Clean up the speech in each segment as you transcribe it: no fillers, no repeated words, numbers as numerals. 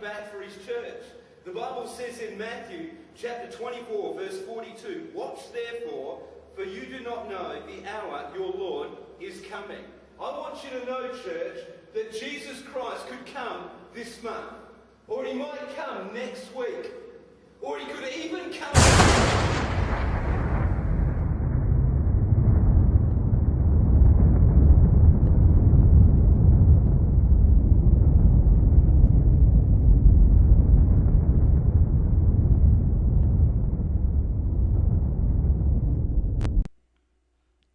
Back for his church. The Bible says in Matthew chapter 24 verse 42, "Watch therefore, for you do not know the hour your Lord is coming." I want you to know, church, that Jesus Christ could come this month, or he might come next week, or he could even come...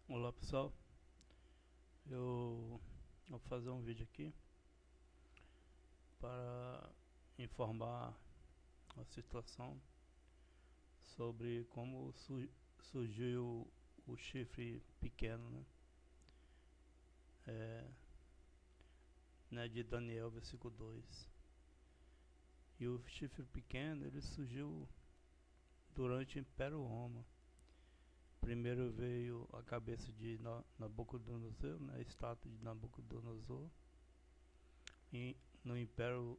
Olá pessoal, eu vou fazer um vídeo aqui para informar a situação sobre como surgiu o chifre pequeno, de Daniel versículo 2. E o chifre pequeno ele surgiu durante o Império Roma. Primeiro veio a cabeça de Nabucodonosor, a estátua de Nabucodonosor. E no Império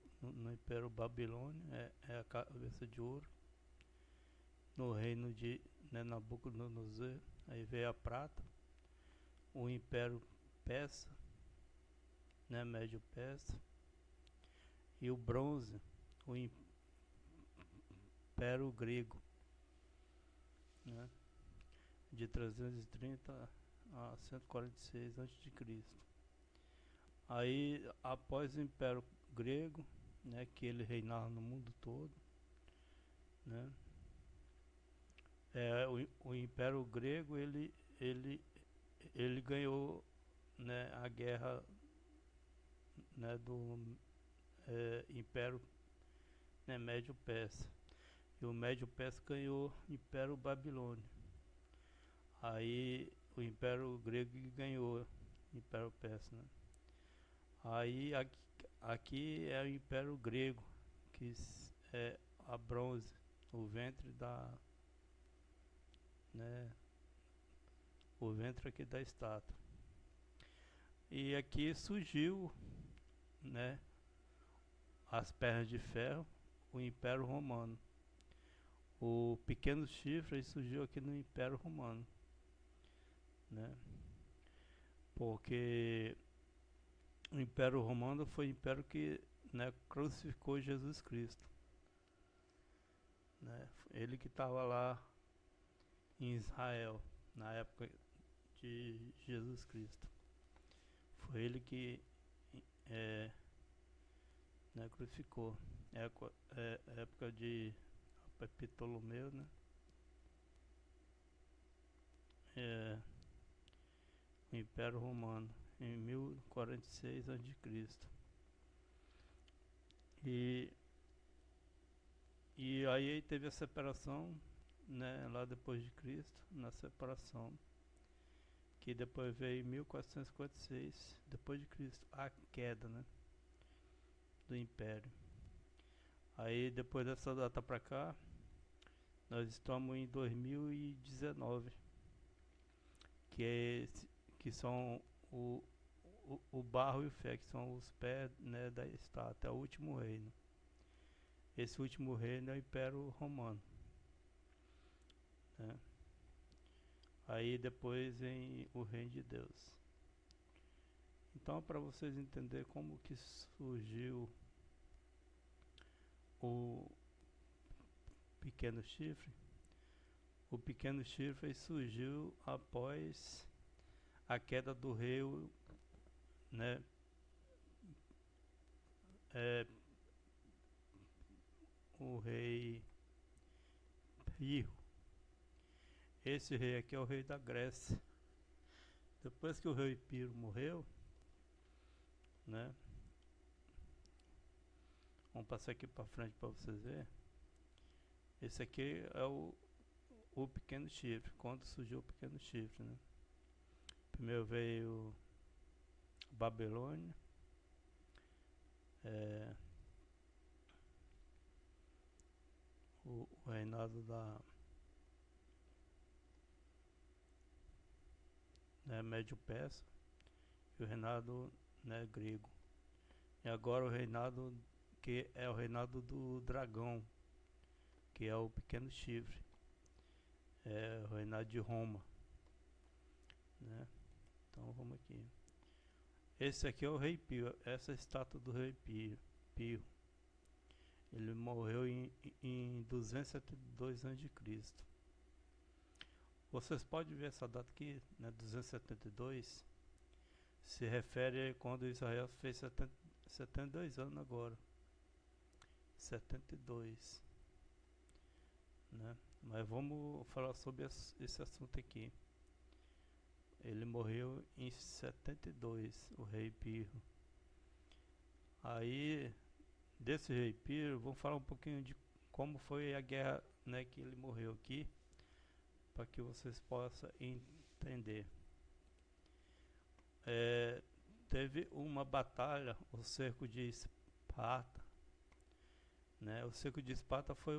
Babilônio é a cabeça de ouro. No reino de Nabucodonosor, aí veio a prata. O Império Persa, Médio Persa. E o bronze, o Império Grego, de 330 a 146 a.C. Aí, após o Império Grego, que ele reinava no mundo todo, o Império Grego ele ganhou, a guerra, do Império Médio Persa, e o Médio Persa ganhou o Império Babilônio. Aí o Império Grego ganhou o Império Persa, Aí aqui é o Império Grego, que é a bronze, o ventre o ventre aqui da estátua. E aqui surgiu, as pernas de ferro, o Império Romano. O pequeno chifre surgiu aqui no Império Romano, porque o Império Romano foi o império que crucificou Jesus Cristo, ele que estava lá em Israel na época de Jesus Cristo. Foi ele que crucificou. Época de Ptolomeu, o Império Romano, em 1046 a.C. E aí teve a separação, lá depois de Cristo, na separação, que depois veio em 1456 depois de Cristo, a queda, do Império. Aí depois dessa data pra cá, nós estamos em 2019, que são o barro e o fé, que são os pés, da estátua, é o último reino. Esse último reino é o Império Romano, Aí depois vem o Reino de Deus. Então, para vocês entenderem como que surgiu o pequeno chifre, o pequeno chifre surgiu após a queda do rei, o rei Pirro. Esse rei aqui é o rei da Grécia. Depois que o rei Pirro morreu, né? Vamos passar aqui para frente para vocês verem. Esse aqui é o pequeno chifre, quando surgiu o pequeno chifre, né? Primeiro veio Babilônia, o reinado da Médio Persa e o reinado grego. E agora o reinado que é o reinado do dragão, que é o pequeno chifre, é o reinado de Roma, né? Então vamos aqui. Esse aqui é o rei Pio, essa é a estátua do rei Pio. Ele morreu em 272 a.C. Vocês podem ver essa data aqui, né, 272, se refere a quando Israel fez 72 anos agora. 72, né? Mas vamos falar sobre esse assunto aqui. Ele morreu em 72, o rei Pirro. Aí, desse rei Pirro, vamos falar um pouquinho de como foi a guerra, né, que ele morreu aqui, para que vocês possam entender. Teve uma batalha, o cerco de Esparta, né? O cerco de Esparta foi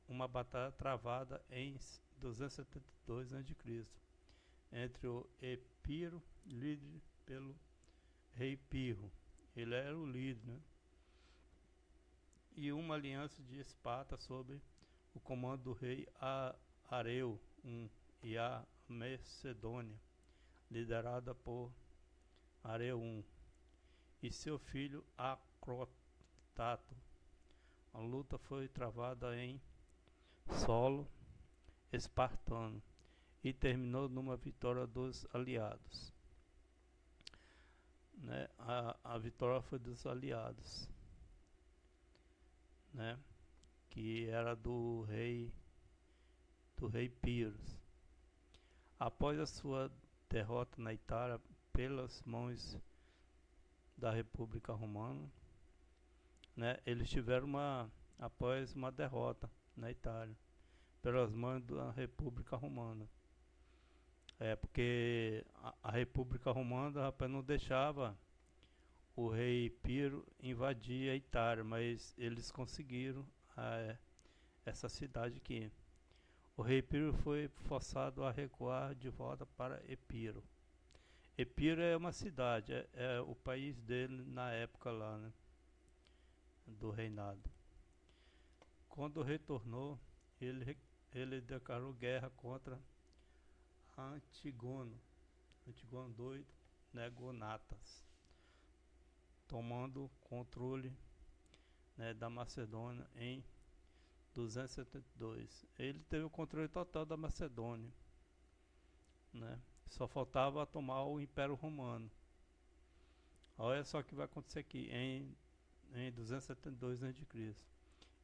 uma batalha travada em 272 a.C. entre o Epiro, líder pelo rei Pirro. Ele era o líder, né? E uma aliança de Esparta sob o comando do rei Areu I e a Macedônia, liderada por Areu I e seu filho Acrotato. A luta foi travada em solo espartano e terminou numa vitória dos aliados, né? A vitória foi dos aliados, né? Que era do rei Pyrrhus. Após a sua derrota na Itália pelas mãos da República Romana, né? Eles tiveram após uma derrota na Itália pelas mãos da República Romana. Porque a República Romana, rapaz, não deixava o rei Piro invadir a Itália, mas eles conseguiram essa cidade aqui. O rei Piro foi forçado a recuar de volta para Epiro. Epiro é uma cidade, é o país dele na época lá, né, do reinado. Quando retornou, ele declarou guerra contra Antígono II, né, Gonatas, tomando controle, né, da Macedônia em 272. Ele teve o controle total da Macedônia, né? Só faltava tomar o Império Romano. Olha só o que vai acontecer aqui em 272 a.C.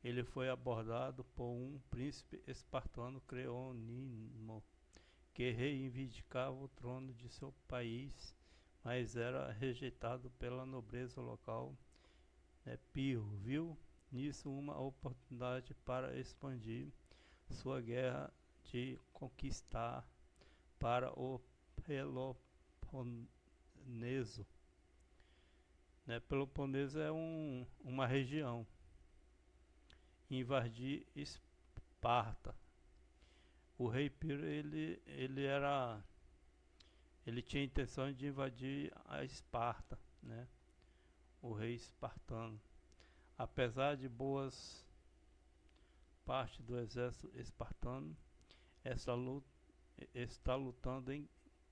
Ele foi abordado por um príncipe espartano Creonimo, que reivindicava o trono de seu país, mas era rejeitado pela nobreza local. Pirro viu nisso uma oportunidade para expandir sua guerra de conquistar para o Peloponeso. Peloponeso é uma região. Invadir Esparta. O rei Piro ele tinha a intenção de invadir a Esparta, né? O rei espartano. Apesar de boas parte do exército espartano, está lutando em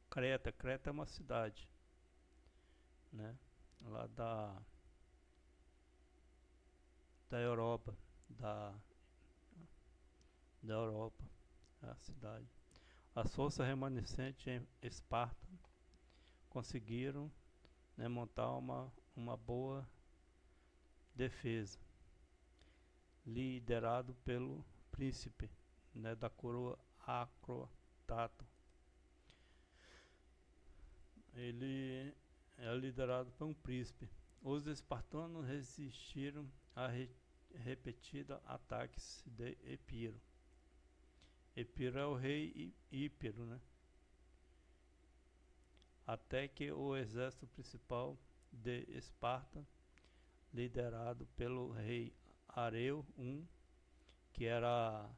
Creta. Creta é uma cidade, né, lá da Europa, da Europa, é a cidade. As forças remanescentes em Esparta conseguiram, né, montar uma boa defesa, liderado pelo príncipe, né, da coroa Acrotato. Ele é liderado por um príncipe. Os espartanos resistiram a repetidos ataques de Epiro. Epiro é o rei Ípero, né? Até que o exército principal de Esparta, liderado pelo rei Areu I, que era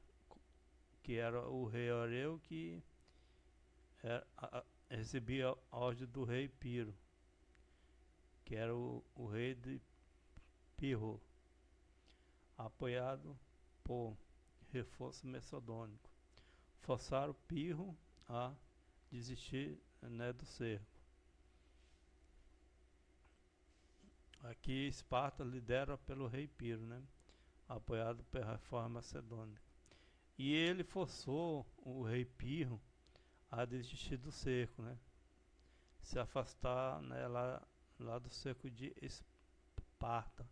o rei Areu que recebia a ordem do rei Piro, que era o rei de Pirro, apoiado por reforço macedônico. Forçaram Pirro a desistir, né, do cerco. Aqui Esparta lidera pelo rei Piro, né, apoiado pela reforma macedônica. E ele forçou o rei Pirro a desistir do cerco, né, se afastar, né, lá do cerco de Esparta.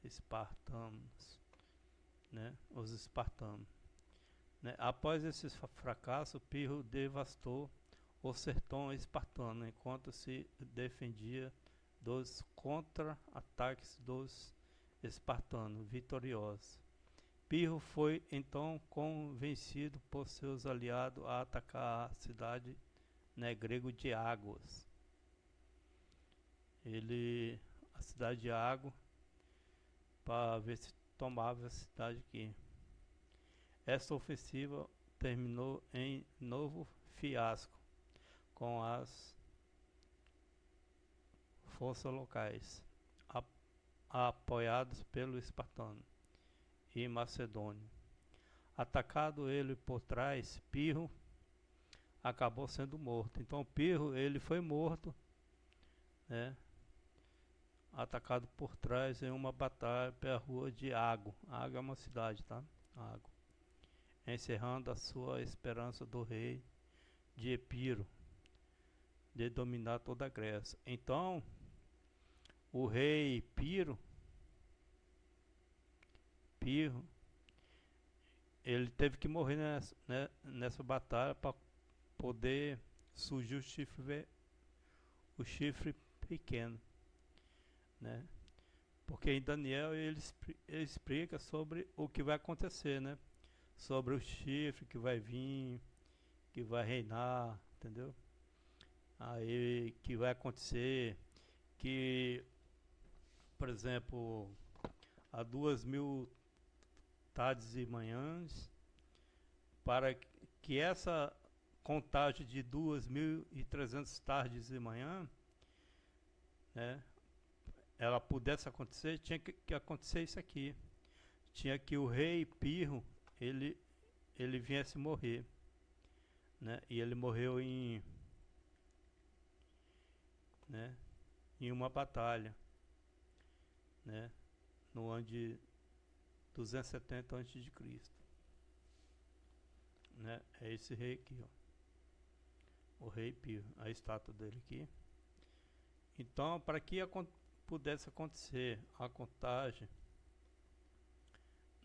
Espartanos, né, os espartanos. Né? Após esse fracasso, Pirro devastou o sertão espartano, enquanto se defendia dos contra-ataques dos espartanos vitoriosos. Pirro foi então convencido por seus aliados a atacar a cidade, né, grego de Águas. A cidade de Água, para ver se tomava a cidade aqui. Essa ofensiva terminou em novo fiasco com as forças locais, apoiados pelo espartano e macedônio. Atacado ele por trás, Pirro acabou sendo morto. Então Pirro ele foi morto, né, atacado por trás em uma batalha pela rua de Água. Água é uma cidade, tá? Água. Encerrando a sua esperança do rei de Epiro de dominar toda a Grécia. Então, o rei Pirro, ele teve que morrer nessa batalha para poder surgir o chifre pequeno, né? Porque em Daniel ele explica sobre o que vai acontecer, né? Sobre o chifre que vai vir, que vai reinar, entendeu? Aí que vai acontecer, que, por exemplo, há 2000 tardes e manhãs, para que essa contagem de 2.300 tardes e manhã, né, ela pudesse acontecer, tinha que acontecer isso aqui. Tinha que o rei Pirro, ele viesse morrer, né? E ele morreu em uma batalha, né? No ano de 270 a.C., né? É esse rei aqui, ó. O rei Pirro, a estátua dele aqui. Então, para que pudesse acontecer a contagem,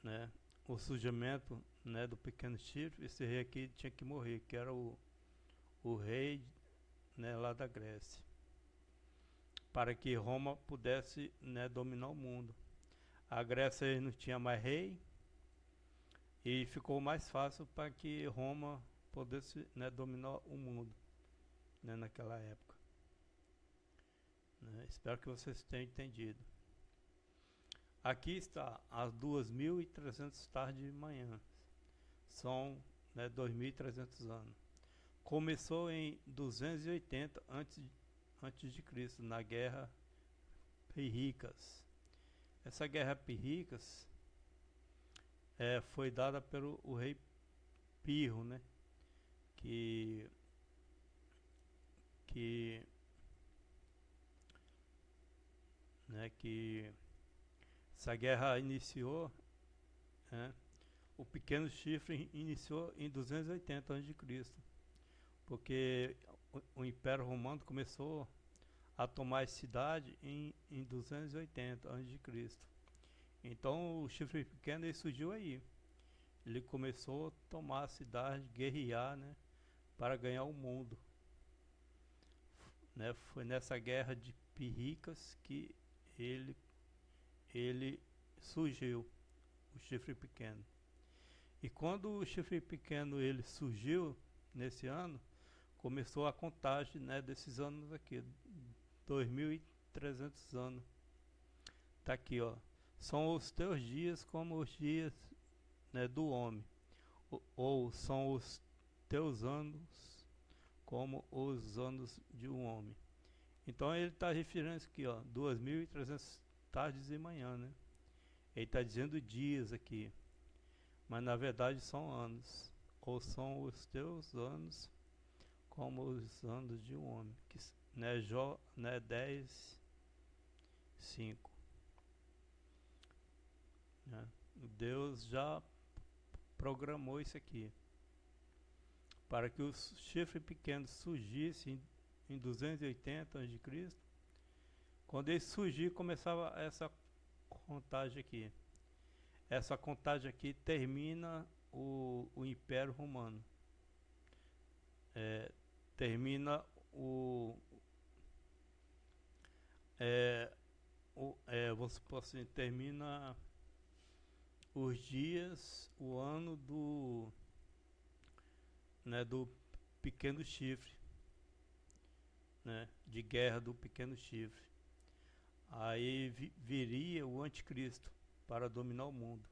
né, o surgimento, né, do pequeno chifre, esse rei aqui tinha que morrer, que era o rei, né, lá da Grécia, para que Roma pudesse, né, dominar o mundo. A Grécia não tinha mais rei e ficou mais fácil para que Roma pudesse, né, dominar o mundo, né, naquela época. Né? Espero que vocês tenham entendido. Aqui está as 2.300 tardes de manhã. São, né, 2.300 anos. Começou em 280 antes de Cristo, na Guerra Pírricas. Essa Guerra Pírricas foi dada pelo o rei Pirro, né? Que essa guerra iniciou, né? O pequeno chifre iniciou em 280 a.C., porque o Império Romano começou a tomar a cidade em 280 a.C. Então o chifre pequeno ele surgiu aí. ele começou a tomar a cidade, guerrear, né, para ganhar o mundo, né? Foi nessa guerra de Pirricas que ele ele surgiu, o chifre pequeno. E quando o chifre pequeno ele surgiu nesse ano, começou a contagem, né, desses anos aqui, 2300 anos. Tá aqui, ó. São os teus dias como os dias, né, do homem, ou são os teus anos como os anos de um homem. Então ele está referindo isso aqui, ó, 2300 tardes e manhã, né? Ele está dizendo dias aqui, mas na verdade são anos, ou são os teus anos como os anos de um homem, que, né, Jó, né, 10, 5, né? Deus já programou isso aqui, para que os chifres pequenos surgissem em 280 a.C. Quando ele surgir, começava essa contagem aqui. Essa contagem aqui termina o Império Romano. Termina vamos supor assim, termina os dias, o ano do, né, do pequeno chifre, né, de guerra do pequeno chifre. Aí viria o anticristo para dominar o mundo.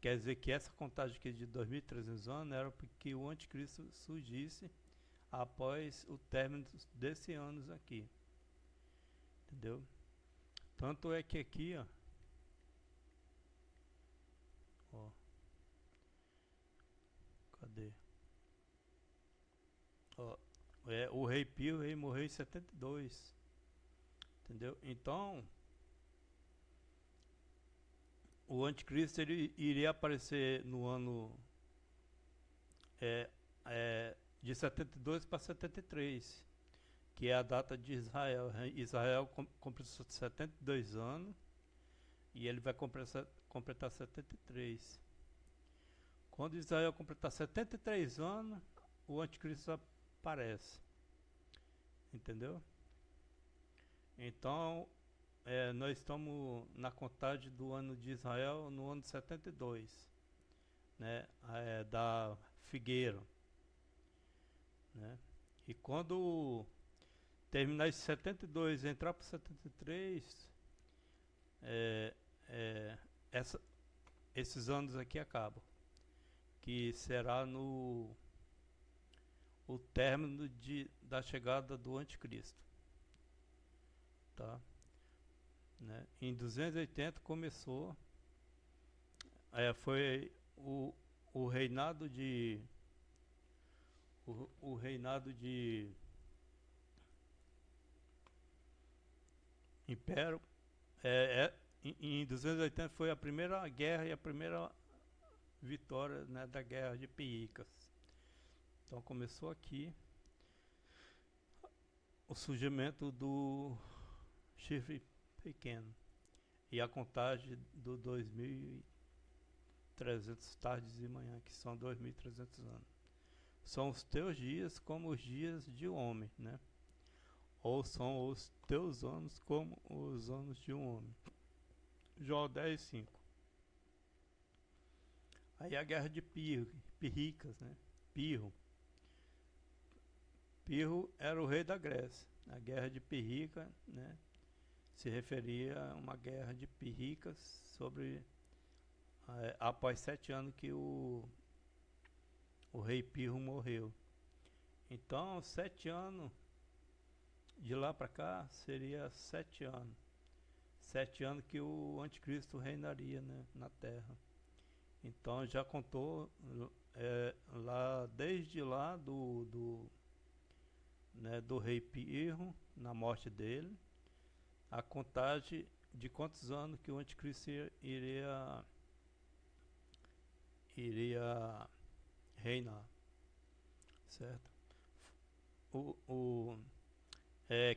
Quer dizer que essa contagem aqui de 2300 anos era porque o anticristo surgisse após o término desses anos aqui. Entendeu? Tanto é que aqui, ó, cadê? Ó, o rei Pio, ele morreu em 72. Entendeu? Então, o anticristo ele iria aparecer no ano de 72 para 73, que é a data de Israel. Israel completou 72 anos e ele vai completar 73. Quando Israel completar 73 anos, o anticristo aparece. Entendeu? Então, nós estamos na contagem do ano de Israel no ano 72, né? Da figueira, né? E quando terminar esse 72 e entrar para 73, esses anos aqui acabam, que será no o término da chegada do anticristo, tá? Né? Em 280 começou, foi o reinado de o reinado de império. Em 280 foi a primeira guerra e a primeira vitória, né, da guerra de Pirricas. Então começou aqui o surgimento do chifre pequeno e a contagem do 2300 tardes e manhã, que são 2300 anos. São os teus dias como os dias de um homem, né? Ou são os teus anos como os anos de um homem. Jó 10, 5. Aí a guerra de Pirricas, né? Pirro era o rei da Grécia. A guerra de Pirrica, né, se referia a uma guerra de Pirricas sobre após 7 anos que o rei Pirro morreu. Então 7 anos de lá para cá seria 7 anos. 7 anos que o anticristo reinaria, né, na terra. Então já contou lá desde lá né, do rei Pirro, na morte dele, a contagem de quantos anos que o anticristo iria reinar, certo? É,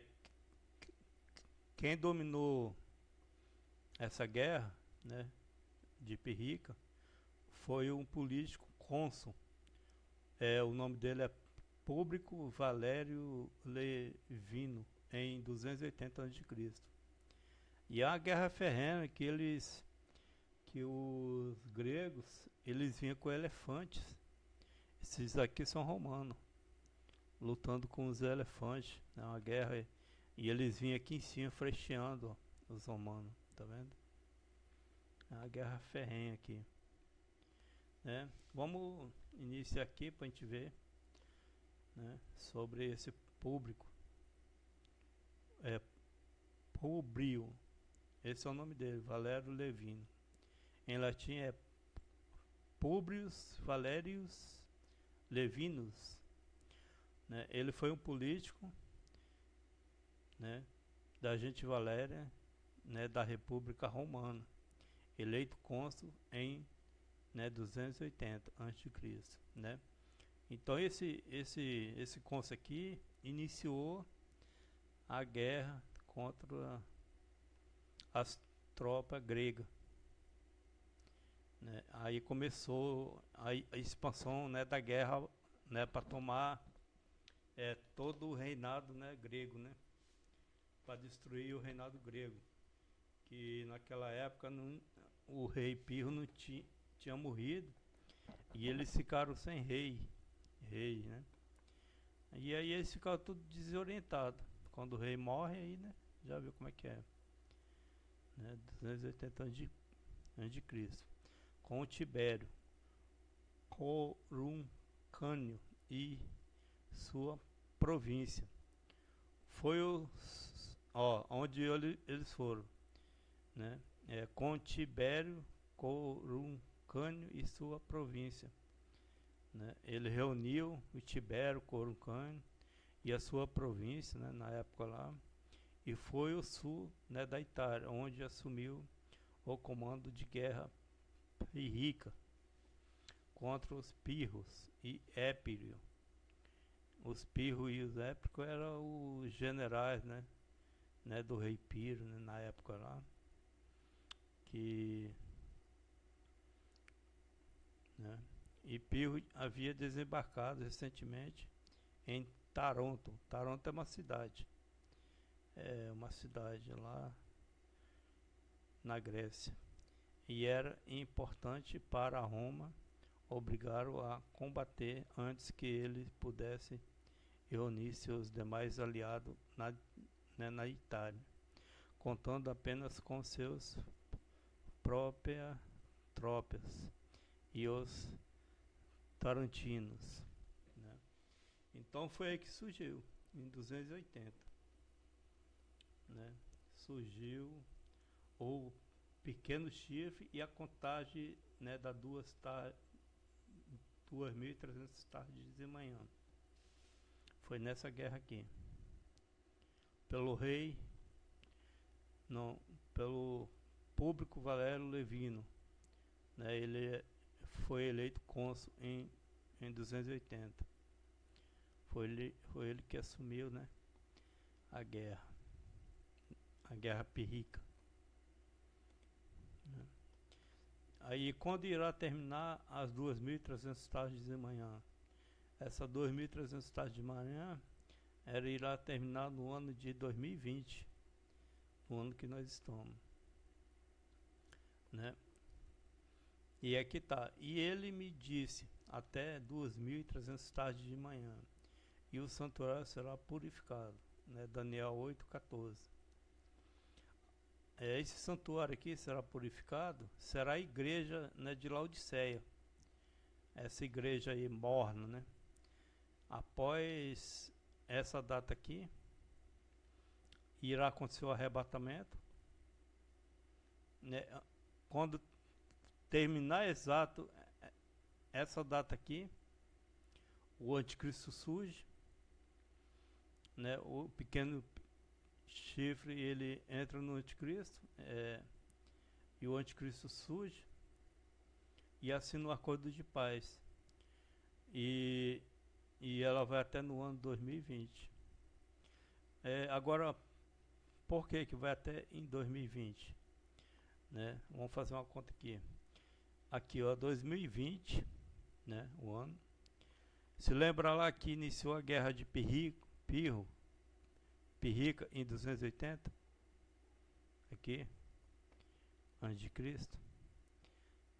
quem dominou essa guerra, né, de Pirrica foi um político cônsul. O nome dele é Público Valério Levino, em 280 a.C. E a guerra ferrenha que os gregos, eles vinham com elefantes. Esses aqui são romanos, lutando com os elefantes, né, uma guerra, e eles vinham aqui em cima frecheando, ó, os romanos, tá vendo? É uma guerra ferrenha aqui, né? Vamos iniciar aqui para a gente ver, né, sobre esse público. Publio, esse é o nome dele, Valério Levino. Em latim é Publius Valerius Levinus, né? Ele foi um político, né, da gente Valéria, né, da República Romana, eleito cônsul em, né, 280 a.C., né? Então esse cônsul aqui iniciou a guerra contra as tropas gregas, né? Aí começou a expansão, né, da guerra, né, para tomar todo o reinado, né, grego, né, para destruir o reinado grego, que naquela época o rei Pirro não tinha morrido, e eles ficaram sem rei, né? E aí eles ficaram tudo desorientados. Quando o rei morre, aí, né, já viu como é que é, né? 280 anos de Cristo, com o Tibério, Coruncânio e sua província. Foi onde eles foram, né? Com Tibério, Coruncânio e sua província, né? Ele reuniu o Tibério, Coruncânio e a sua província, né, na época lá, e foi ao sul, né, da Itália, onde assumiu o comando de guerra pírrica contra os pirros e Épiro. Os pirros e os épicos eram os generais, né, do rei Piro, né, na época lá, né, e Pirro havia desembarcado recentemente em Taronto. Taronto é uma cidade lá na Grécia, e era importante para Roma obrigá-lo a combater antes que ele pudesse reunir seus demais aliados na Itália, contando apenas com seus próprias tropas e os tarantinos, né? Então foi aí que surgiu, em 280, né? Surgiu o pequeno chifre e a contagem, né, da 2.300 tardes de manhã. Foi nessa guerra aqui, pelo rei, não, pelo Público Valério Levino, né? Ele foi eleito cônsul em 280. Foi ele que assumiu, né, a guerra pírrica, né? Aí quando irá terminar as 2.300 tardes de manhã? Essa 2.300 tardes de manhã irá terminar no ano de 2020, no ano que nós estamos, né? E aqui tá. E ele me disse, até 2.300 tardes de manhã, e o santuário será purificado, né? Daniel 8:14. Esse santuário aqui será purificado, será a igreja, né, de Laodiceia. Essa igreja aí morna, né? Após essa data aqui, irá acontecer o arrebatamento, né? Quando terminar exato essa data aqui, o anticristo surge, né? O pequeno chifre, ele entra no anticristo, e o anticristo surge e assina um acordo de paz, e ela vai até no ano 2020. Agora, por que vai até em 2020, né? Vamos fazer uma conta aqui. aqui, ó, 2020, né, o ano. Se lembra lá que iniciou a guerra de Pirrica em 280, aqui, antes de Cristo.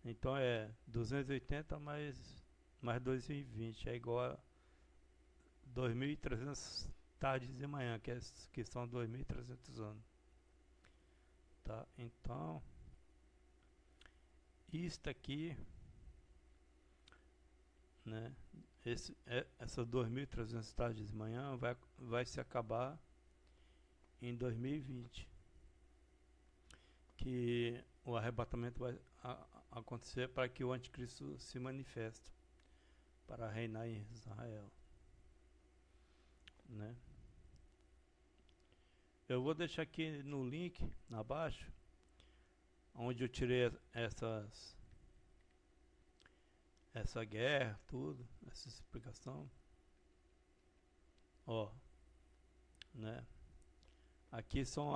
Então é 280 mais 2020, é igual a 2.300 tardes de manhã, que são 2.300 anos. Tá? Então, isto aqui, né? Essas 2.300 tardes de manhã vai se acabar em 2020, que o arrebatamento vai acontecer para que o anticristo se manifeste para reinar em Israel, né? Eu vou deixar aqui no link abaixo onde eu tirei essa guerra, tudo, essa explicação. Ó, né? Aqui são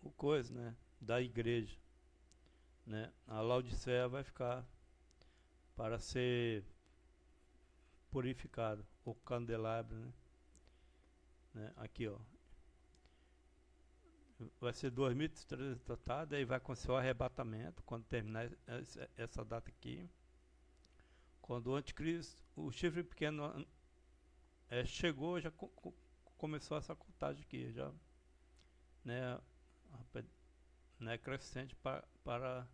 o coisa, né, da igreja, né? A Laodiceia vai ficar para ser purificado, o candelabro, né? Aqui, ó, vai ser 2.300 tratados, aí vai acontecer o arrebatamento quando terminar essa data aqui, quando o anticristo, o chifre pequeno chegou, já começou essa contagem aqui, já, né, crescente para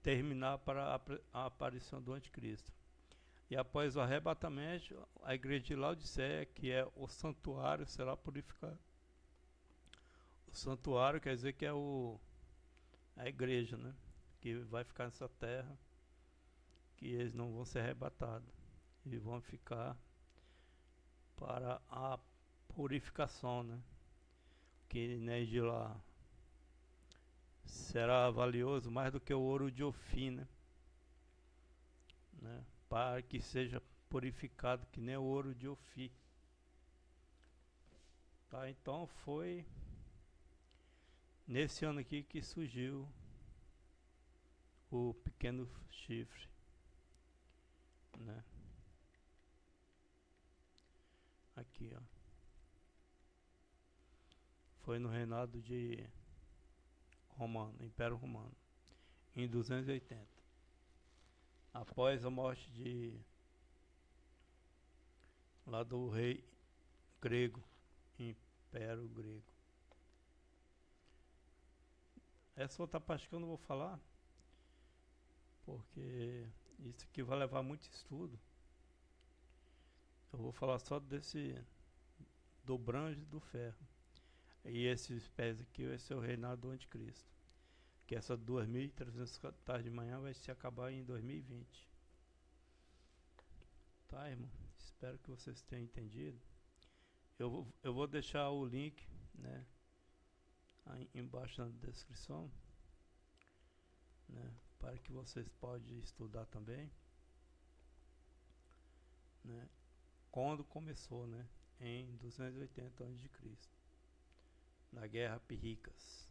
terminar para a aparição do anticristo. E após o arrebatamento, a igreja de Laodiceia, que é o santuário, será purificada. O santuário quer dizer que é a igreja, né? Que vai ficar nessa terra, que eles não vão ser arrebatados e vão ficar para a purificação, né? Que nem de lá será valioso mais do que o ouro de Ofim, né? Para que seja purificado que nem o ouro de Ofim. Tá, então foi nesse ano aqui que surgiu o pequeno chifre, né? Aqui, ó. Foi no reinado de Romano, Império Romano, em 280. Após a morte lá do rei grego, Império Grego. Essa outra parte que eu não vou falar, porque isso aqui vai levar muito estudo. Eu vou falar só do bronze e do ferro. E esses pés aqui, esse é o reinado do anticristo. Que essas 2.300 tardes de manhã vai se acabar em 2020. Tá, irmão? Espero que vocês tenham entendido. Eu vou deixar o link, né, aí embaixo na descrição, né, para que vocês possam estudar também, né, quando começou, né, em 280 a.C., na Guerra Pirricas.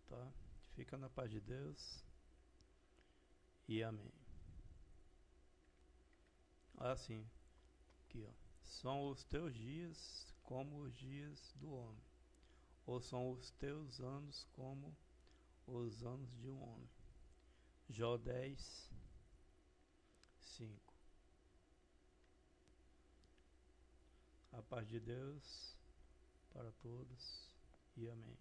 Tá? Fica na paz de Deus e amém. Assim, aqui, ó. São os teus dias como os dias do homem, ou são os teus anos como os anos de um homem. Jó 10, 5. A paz de Deus para todos e amém.